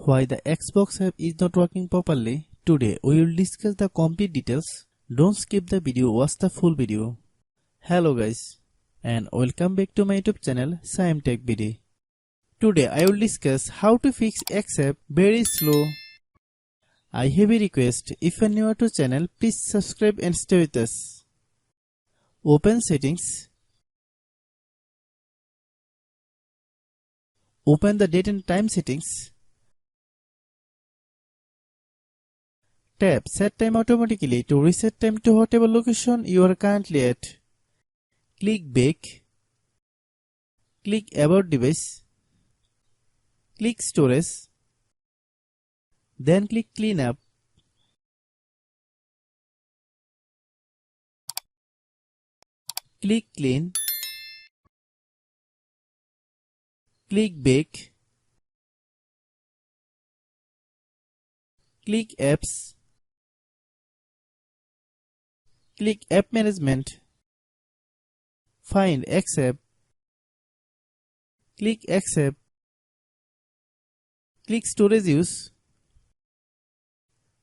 Why the Xbox app is not working properly? Today we will discuss the complete details. Don't skip the video, watch the full video. Hello guys, and welcome back to my YouTube channel Shaem Tech BD. Today I will discuss how to fix X app very slow. I have a request, if you are new to channel, please subscribe and stay with us. Open settings. Open the date and time settings. Tap Set Time automatically to reset time to whatever location you are currently at. Click Back. Click About Device. Click Storage. Then click Clean Up. Click Clean. Click Back. Click Apps. Click App Management. Find X app. Click X app. Click Storage Use.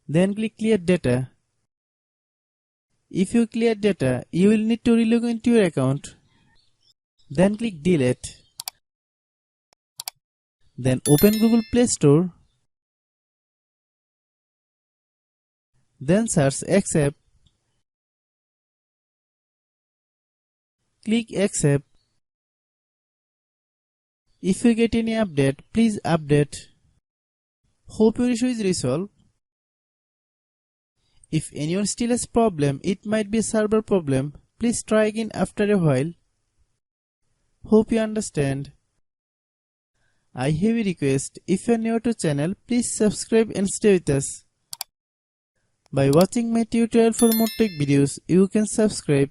Then click Clear Data. If you clear data, you will need to relog into your account. Then click Delete. Then open Google Play Store. Then search X app. Click X app. If you get any update, please update. Hope your issue is resolved. If anyone still has problem, it might be a server problem. Please try again after a while. Hope you understand. I have a request, if you are new to channel, please subscribe and stay with us. By watching my tutorial for more tech videos, you can subscribe.